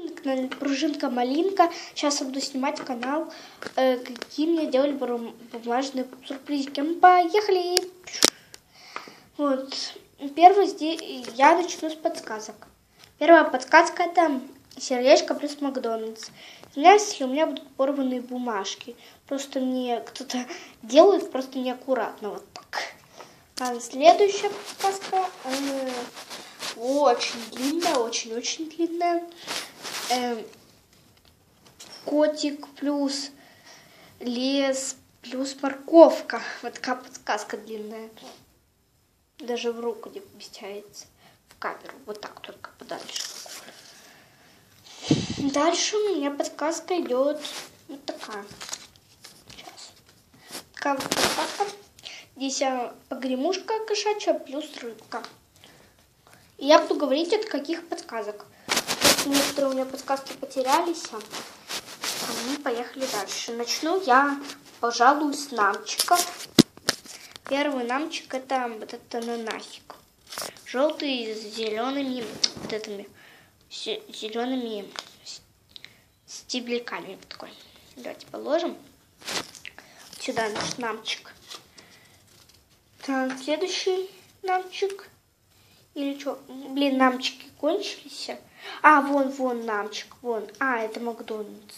на канале Пружинка-малинка. Сейчас я буду снимать канал, какие мне делали бумажные сюрпризики. Поехали! Вот. Первый здесь я начну с подсказок. Первая подсказка — это сердечко плюс Макдональдс. Извиняюсь, если у меня будут порванные бумажки. Просто мне кто-то делает просто неаккуратно вот так. А следующая подсказка очень длинная, очень-очень длинная. Котик плюс лес плюс морковка. Вот такая подсказка длинная. Даже в руку не помещается. В камеру. Вот так, только подальше. Дальше у меня подсказка идет вот такая. Сейчас. Такая вот подсказка. Здесь погремушка кошачья плюс рыбка. И я буду говорить, от каких подсказок. Просто некоторые у меня подсказки потерялись. Мы поехали дальше. Начну я, пожалуй, с намчика. Первый намчик — это вот этот ананасик. Желтый с зелеными вот этими зелеными стебельками. Вот такой. Давайте положим сюда наш намчик. Так, следующий намчик. Или что? Блин, намчики кончились. А, вон намчик, вон. А, это Макдональдс.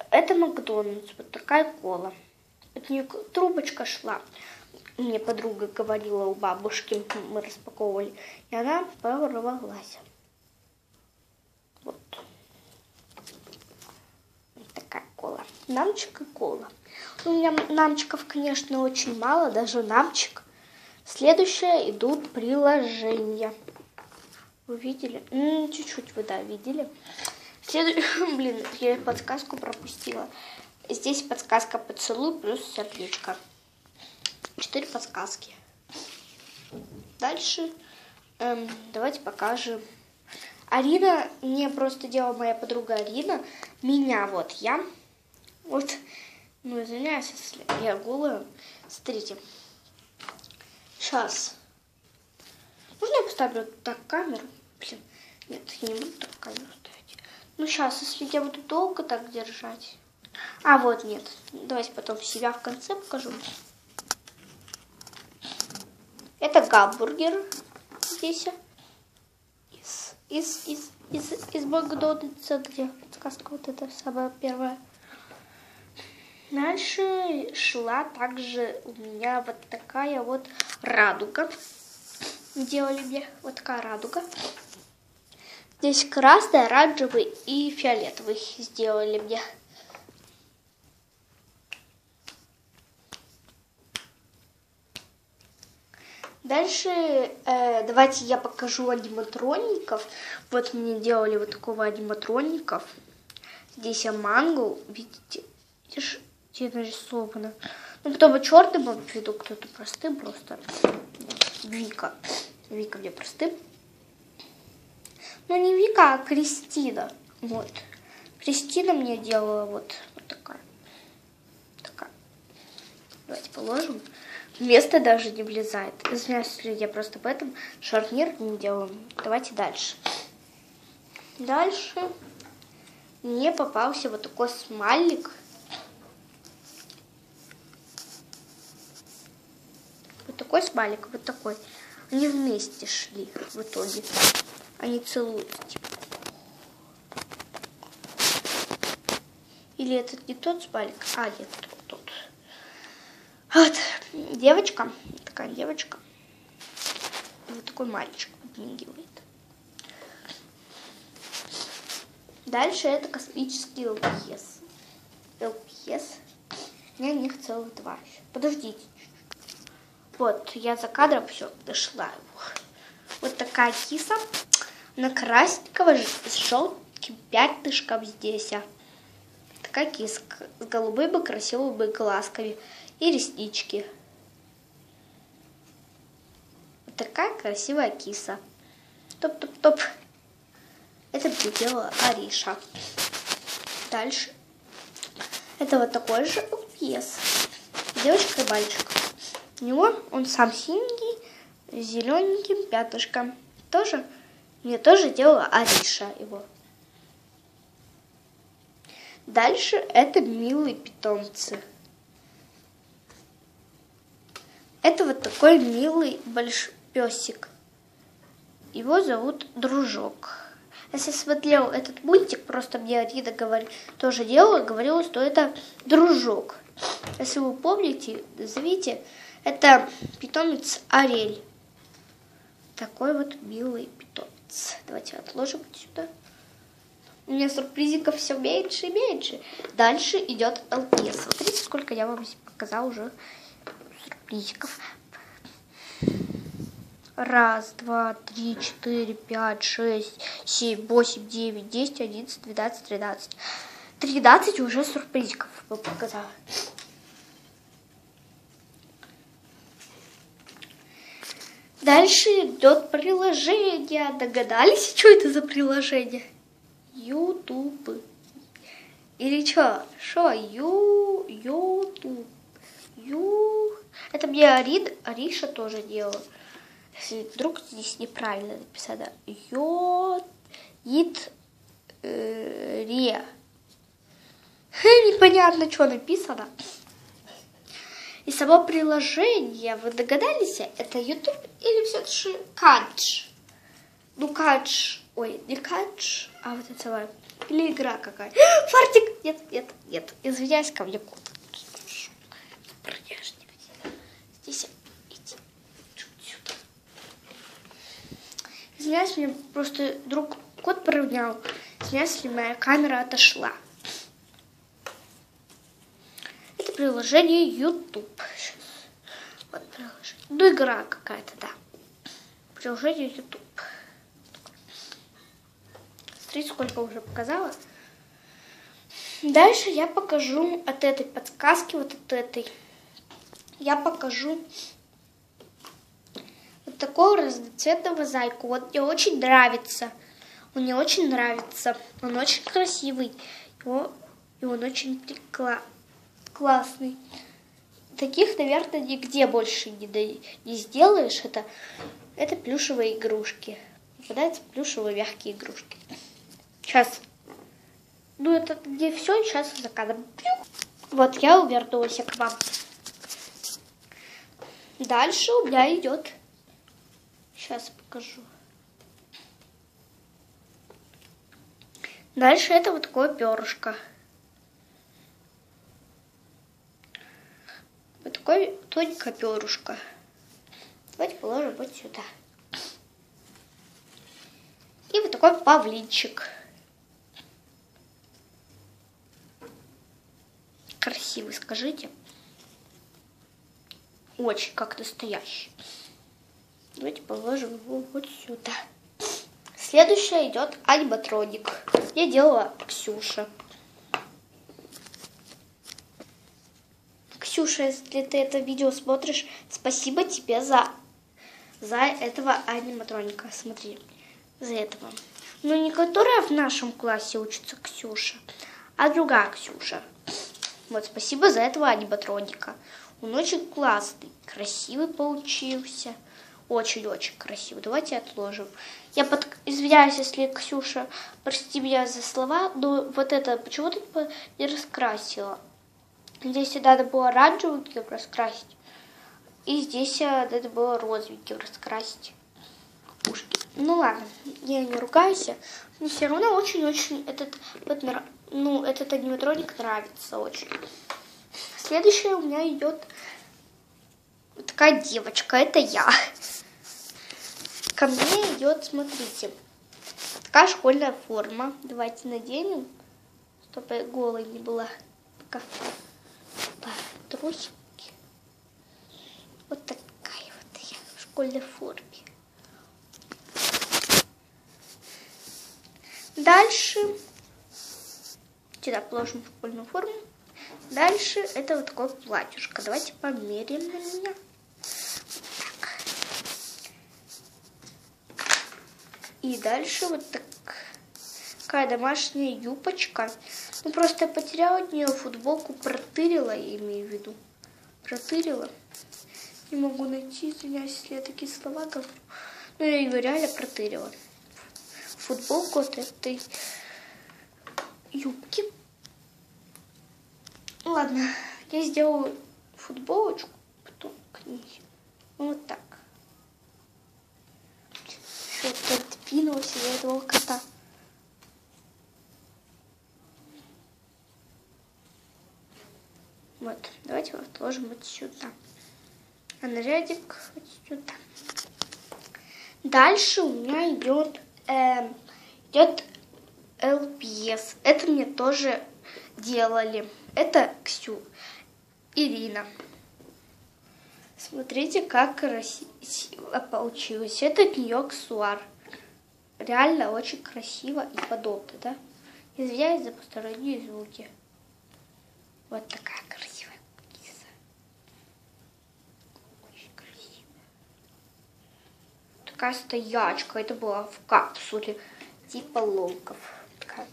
Это Макдональдс. Вот такая кола. От нее трубочка шла. Мне подруга говорила, у бабушки мы распаковывали. И она порвалась. Вот. Вот такая кола. Намчик и кола. У меня намчиков, конечно, очень мало. Даже намчик. Следующее идут приложения. Вы видели? Чуть-чуть вы, да, видели. Блин, я подсказку пропустила. Здесь подсказка поцелуй плюс сердечко. 4 подсказки. Дальше давайте покажем. Арина, мне просто делала моя подруга Арина. Меня вот я. Вот, ну извиняюсь, если я голая. Смотрите. Сейчас. Можно я поставлю так камеру? Блин, нет, я не буду так камеру ставить. Ну сейчас, если я буду долго так держать. А, вот нет. Давайте потом себя в конце покажу. Это гамбургер здесь. Из Макдональдса, где подсказка вот эта самая первая. Дальше шла также у меня вот такая вот радуга. Делали мне вот такая радуга. Здесь красный, оранжевый и фиолетовый сделали мне. Дальше давайте я покажу аниматроников. Вот мне делали вот такого аниматроников. Здесь манго, видите, нарисовано. Ну, кто-то черным имел в виду, кто-то простым просто. Вика мне простым. Ну, не Вика, а Кристина. Вот. Кристина мне делала вот такая. Давайте положим. Место даже не влезает. Извиняюсь, если я просто об этом шарнир не делаю. Давайте дальше. Дальше мне попался вот такой смайлик. Вот такой смайлик, вот такой. Они вместе шли в итоге. Они целуются. Типа. Или это не тот смайлик? А, нет, тот. Вот. Девочка. Такая девочка. Вот такой мальчик подмигивает. Дальше это космический ЛПС. У меня них целых 2 еще. Подождите. Вот, я за кадром все дошла. Вот такая киса. Она красненькая с желтым пятнышком здесь. Такая киска с голубыми красивыми глазками и реснички. Вот такая красивая киса. Топ-топ-топ. Это мне делала Ариша. Дальше. Это вот такой же ЛПС. Девочка и мальчик. У него он сам синенький, с зелененьким пятнышком. Мне тоже делала Ариша его. Дальше это милые питомцы. Это вот такой милый большой песик. Его зовут Дружок. Если смотрел этот мультик, просто мне Арида тоже говорила, что это Дружок. Если вы помните, назовите, это питомец Арель. Такой вот милый питомец. Давайте отложим сюда. У меня сюрпризиков все меньше и меньше. Дальше идет ЛПС. Смотрите, сколько я вам показала уже сюрпризиков. 1, 2, 3, 4, 5, 6, 7, 8, 9, 10, 11, 12, 13. 13 уже сюрпризиков показала. Дальше идет приложение. Догадались, что это за приложение? YouTube. Или что? Что? YouTube. Это мне Ариша тоже делала. Если вдруг здесь неправильно написано. Ре. Непонятно, что написано. И само приложение, вы догадались, это YouTube или все-таки Кадж? Ну, Кадж. Ой, не Кадж, а вот это самое. Или игра какая. Фартик! Нет. Извиняюсь, ко мне кот. Здесь иди. Сюда. Извиняюсь, мне просто друг кот поравнял. Извиняюсь, если моя камера отошла. Это приложение YouTube. Вот приложение. Ну, игра какая-то, да. Приложение YouTube. Смотрите, сколько уже показала. Дальше я покажу от этой подсказки, вот от этой. Я покажу вот такого разноцветного зайку. Вот мне очень нравится. Он мне очень нравится. Он очень красивый. И он очень классный. Таких, наверное, нигде больше не сделаешь. Это плюшевые игрушки. Попадаются плюшевые мягкие игрушки. Сейчас. Ну, это не все. Сейчас за кадром. Вот, я вернулась к вам. Дальше у меня идет. Сейчас покажу. Дальше это вот такое перышко. Вот такое тоненькое перышко. Давайте положим вот сюда. И вот такой павлинчик. Красивый, скажите. Очень как настоящий. Давайте положим его вот сюда. Следующее идет аниматроник. Я делала Ксюша. Ксюша, если ты это видео смотришь, спасибо тебе за этого аниматроника. Смотри, за этого. Но не которая в нашем классе учится Ксюша, а другая Ксюша. Вот, спасибо за этого аниматроника. Он очень классный, красивый получился. Очень-очень красивый. Давайте отложим. Я извиняюсь, если Ксюша, прости меня за слова, но вот это почему-то не раскрасила. Здесь надо было оранжевеньким раскрасить. И здесь надо было розовеньким раскрасить ушки. Ну ладно, я не ругаюсь. Мне все равно очень-очень этот аниматроник нравится очень. Следующая у меня идет вот такая девочка. Это я. Ко мне идет, смотрите, такая школьная форма. Давайте наденем, чтобы я голой не была. Пока. Трусики. Вот такая вот я в школьной форме. Дальше сюда положим школьную форму. Дальше это вот такое платьюшко. Давайте померяем на меня. Так. И дальше вот такая домашняя юбочка. Ну, просто я потеряла от нее футболку, протырила, я имею в виду. Протырила. Не могу найти, извиняюсь, если я такие слова говорю. Но я ее реально протырила. Футболку от этой юбки. Ладно, я сделаю футболочку, потом книги. Вот так. Что-то отпинулось из этого кота. Вот, давайте его отложим вот сюда. А нарядик вот сюда. Дальше у меня идет LPS. Это мне тоже делали. Это Ирина. Смотрите, как красиво получилось. Это от нее аксессуар. Реально очень красиво и подобно, да? Извиняюсь за посторонние звуки. Вот такая красивая киса. Очень красивая. Такая стоячка. Это была в капсуле. Типа ломков. Такая.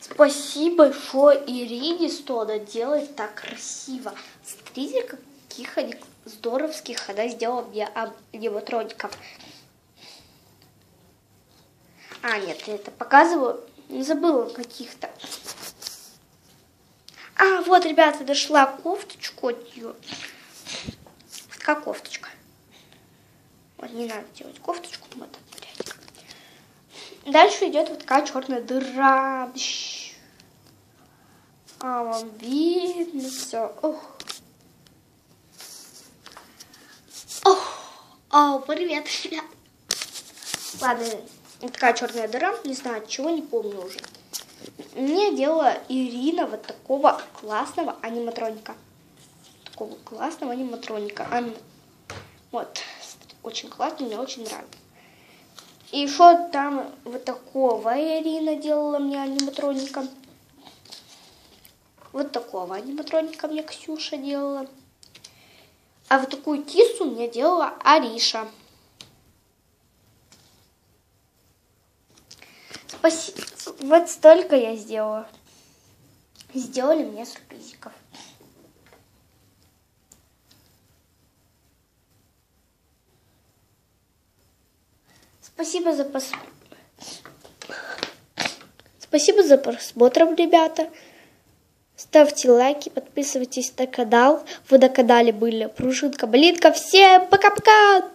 Спасибо большое Ирине, что она делает так красиво. Смотрите, каких они здоровских она сделала мне аниматроников. А, нет, я это показываю. Не забыла каких-то. А, вот, ребята, нашла кофточку от нее. Такая кофточка. Вот, не надо делать кофточку. Вот так. Дальше идет вот такая черная дыра. А, вам видно все. Ох. Ох. Привет, ребят. Ладно, вот такая черная дыра. Не знаю, от чего, не помню уже. Мне делала Ирина вот такого классного аниматроника. Вот. Очень классно, мне очень нравится. И еще там вот такого Ирина делала мне аниматроника. Вот такого аниматроника мне Ксюша делала. А вот такую кису мне делала Ариша. Спасибо. Вот столько я сделала. Сделали мне сюрпризиков. Спасибо за просмотр, ребята. Ставьте лайки, подписывайтесь на канал. Вы на канале были Пружинка Малинка. Всем пока-пока!